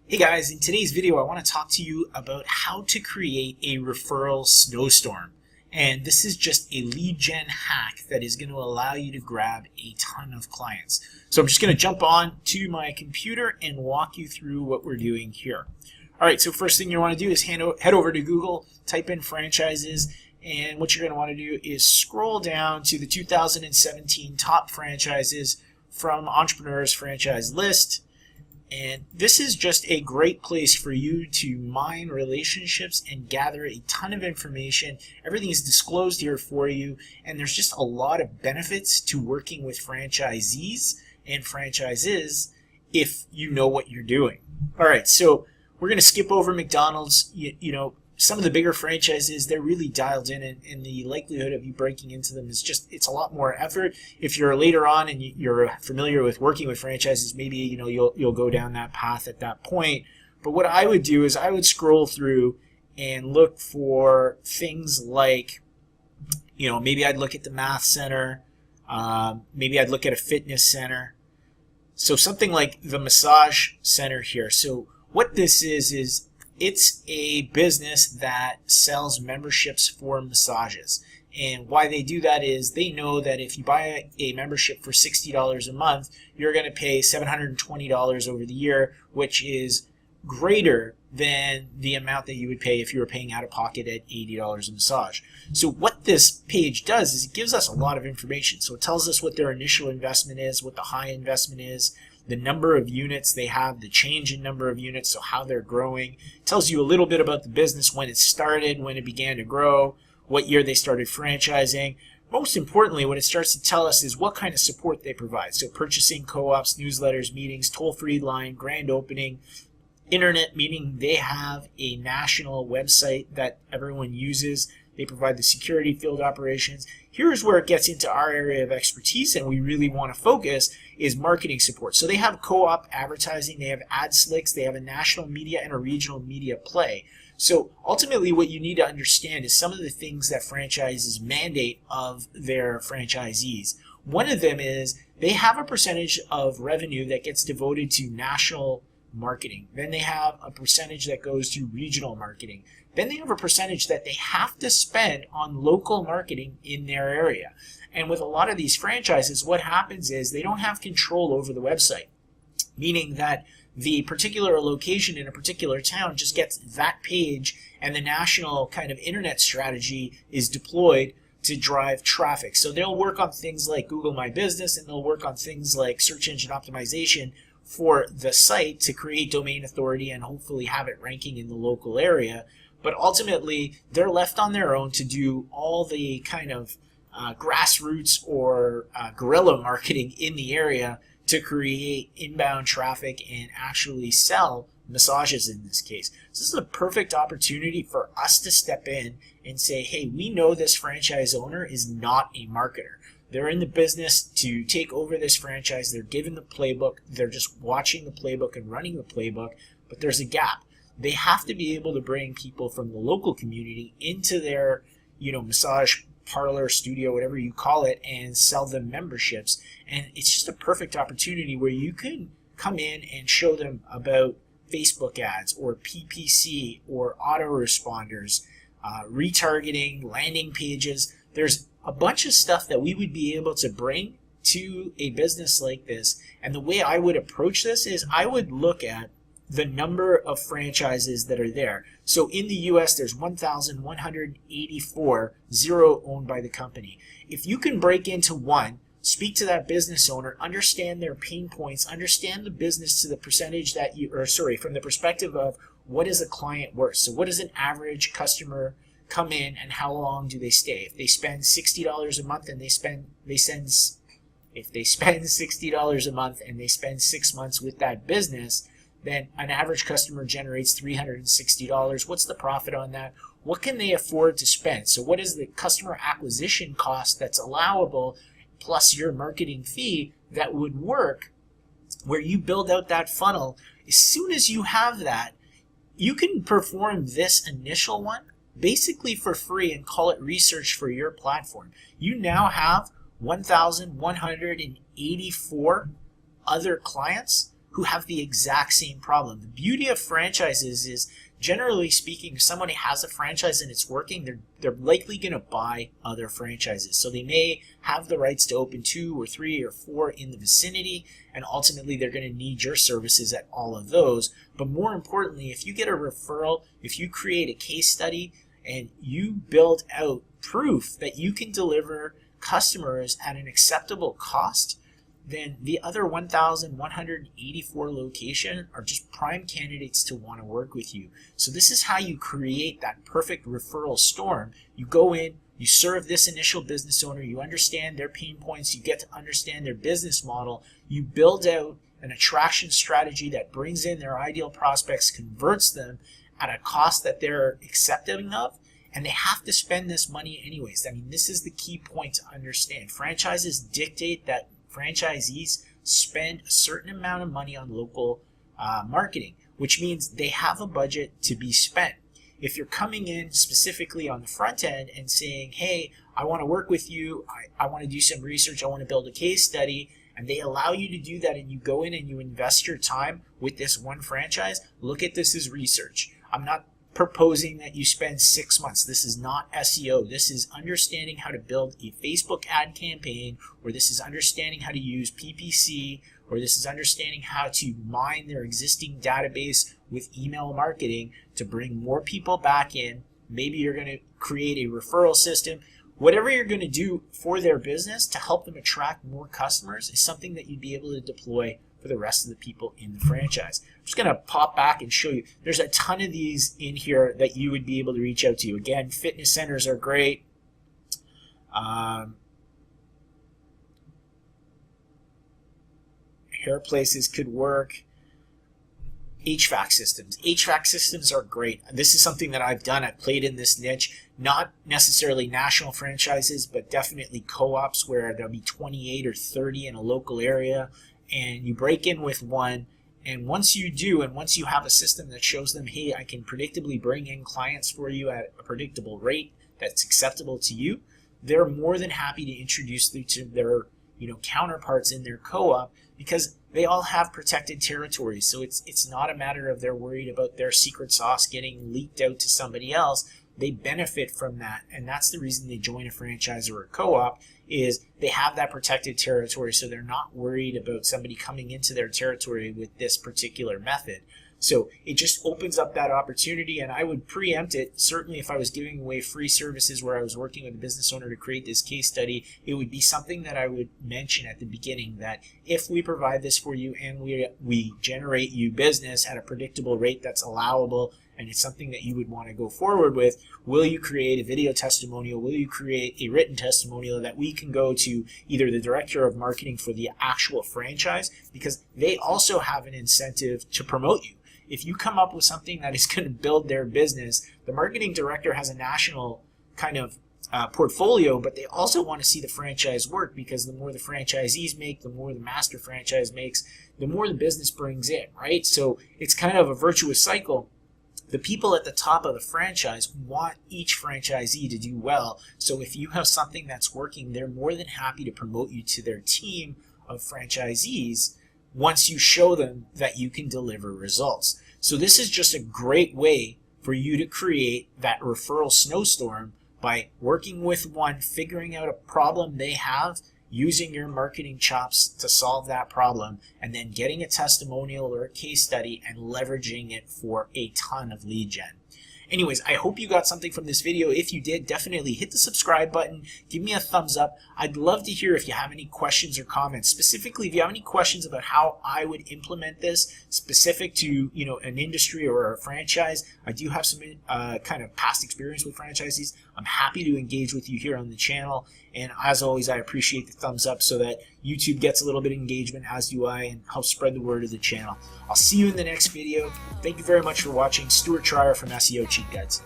Hey guys, in today's video I want to talk to you about how to create a referral snowstorm. And this is just a lead gen hack that is going to allow you to grab a ton of clients. So I'm just going to jump on to my computer and walk you through what we're doing here. Alright, so first thing you want to do is head over to Google, type in franchises, and what you're going to want to do is scroll down to the 2017 top franchises from Entrepreneur's Franchise List. And this is just a great place for you to mine relationships and gather a ton of information. Everything is disclosed here for you, and there's just a lot of benefits to working with franchisees and franchises if you know what you're doing. All right, so we're going to skip over McDonald's. Some of the bigger franchises, they're really dialed in, and the likelihood of you breaking into them is it's a lot more effort. If you're later on and you're familiar with working with franchises, maybe you'll go down that path at that point. But what I would do is I would scroll through and look for things like, maybe I'd look at the math center, maybe I'd look at a fitness center. So something like the massage center here. So what this is it's a business that sells memberships for massages. And why they do that is they know that if you buy a membership for $60 a month, you're going to pay $720 over the year, which is greater than the amount that you would pay if you were paying out of pocket at $80 a massage. So what this page does is it gives us a lot of information. So it tells us what their initial investment is, what the high investment is, the number of units they have, the change in number of units, so how they're growing. It tells you a little bit about the business, when it started, when it began to grow, what year they started franchising. Most importantly, what it starts to tell us is what kind of support they provide. So purchasing, co-ops, newsletters, meetings, toll-free line, grand opening, internet, meaning they have a national website that everyone uses. They provide the security, field operations. Here's where it gets into our area of expertise, and we really want to focus, is marketing support. So they have co-op advertising, they have ad slicks, they have a national media and a regional media play. So ultimately what you need to understand is some of the things that franchises mandate of their franchisees. One of them is they have a percentage of revenue that gets devoted to national marketing. Then they have a percentage that goes to regional marketing. Then they have a percentage that they have to spend on local marketing in their area. And with a lot of these franchises, what happens is they don't have control over the website, meaning that the particular location in a particular town just gets that page, and the national kind of internet strategy is deployed to drive traffic. So they'll work on things like Google My Business, and they'll work on things like search engine optimization for the site to create domain authority and hopefully have it ranking in the local area. But ultimately, they're left on their own to do all the kind of grassroots or guerrilla marketing in the area to create inbound traffic and actually sell massages in this case. So this is a perfect opportunity for us to step in and say, hey, we know this franchise owner is not a marketer. They're in the business to take over this franchise. They're given the playbook. They're just watching the playbook and running the playbook, but there's a gap. They have to be able to bring people from the local community into their, massage parlor, studio, whatever you call it, and sell them memberships. And it's just a perfect opportunity where you can come in and show them about Facebook ads or PPC or autoresponders, retargeting, landing pages. There's a bunch of stuff that we would be able to bring to a business like this. And the way I would approach this is I would look at the number of franchises that are there. So in the US, there's 1,184, 0 owned by the company. If you can break into one, speak to that business owner, understand their pain points, understand the business to the percentage that from the perspective of what is a client worth. So what does an average customer come in and how long do they stay? If they spend $60 a month and if they spend $60 a month and they spend 6 months with that business, then an average customer generates $360. What's the profit on that? What can they afford to spend? So what is the customer acquisition cost that's allowable plus your marketing fee that would work where you build out that funnel? As soon as you have that, you can perform this initial one basically for free and call it research for your platform. You now have 1,184 other clients who have the exact same problem. The beauty of franchises is, generally speaking, if somebody has a franchise and it's working, they're likely going to buy other franchises. So they may have the rights to open 2 or 3 or 4 in the vicinity, and ultimately they're going to need your services at all of those. But more importantly, if you get a referral, if you create a case study and you build out proof that you can deliver customers at an acceptable cost, then the other 1,184 locations are just prime candidates to want to work with you. So this is how you create that perfect referral storm. You go in, you serve this initial business owner, you understand their pain points, you get to understand their business model, you build out an attraction strategy that brings in their ideal prospects, converts them at a cost that they're accepting of, and they have to spend this money anyways. I mean, this is the key point to understand. Franchises dictate that franchisees spend a certain amount of money on local marketing, which means they have a budget to be spent. If you're coming in specifically on the front end and saying, hey, I want to work with you, I want to do some research, I want to build a case study, and they allow you to do that, and you go in and you invest your time with this one franchise, look at this as research. I'm not proposing that you spend 6 months. This is not SEO. This is understanding how to build a Facebook ad campaign, or this is understanding how to use PPC, or this is understanding how to mine their existing database with email marketing to bring more people back in. Maybe you're going to create a referral system. Whatever you're going to do for their business to help them attract more customers is something that you'd be able to deploy for the rest of the people in the franchise. I'm just going to pop back and show you. There's a ton of these in here that you would be able to reach out to. Again, fitness centers are great. Hair places could work. HVAC systems. HVAC systems are great. This is something that I've done. I've played in this niche. Not necessarily national franchises, but definitely co-ops where there'll be 28 or 30 in a local area. And you break in with one, and once you do, and once you have a system that shows them, hey, I can predictably bring in clients for you at a predictable rate that's acceptable to you, they're more than happy to introduce you to their counterparts in their co-op, because they all have protected territories. So it's not a matter of they're worried about their secret sauce getting leaked out to somebody else. They benefit from that, and that's the reason they join a franchise or a co-op, is they have that protected territory, so they're not worried about somebody coming into their territory with this particular method. So it just opens up that opportunity, and I would preempt it. Certainly if I was giving away free services where I was working with a business owner to create this case study, it would be something that I would mention at the beginning, that if we provide this for you and we generate you business at a predictable rate that's allowable, and it's something that you would want to go forward with, will you create a video testimonial? Will you create a written testimonial that we can go to either the director of marketing for the actual franchise, because they also have an incentive to promote you. If you come up with something that is going to build their business, the marketing director has a national kind of portfolio, but they also want to see the franchise work, because the more the franchisees make, the more the master franchise makes, the more the business brings in, right? So it's kind of a virtuous cycle. The people at the top of the franchise want each franchisee to do well. So if you have something that's working, they're more than happy to promote you to their team of franchisees once you show them that you can deliver results. So this is just a great way for you to create that referral snowstorm by working with one, figuring out a problem they have, using your marketing chops to solve that problem, and then getting a testimonial or a case study and leveraging it for a ton of lead gen. Anyways, I hope you got something from this video. If you did, definitely hit the subscribe button. Give me a thumbs up. I'd love to hear if you have any questions or comments. Specifically, if you have any questions about how I would implement this specific to an industry or a franchise. I do have some kind of past experience with franchisees. I'm happy to engage with you here on the channel. And as always, I appreciate the thumbs up so that YouTube gets a little bit of engagement, as do I, and help spread the word of the channel. I'll see you in the next video. Thank you very much for watching. Stuart Trier from SEO Cheat Guides.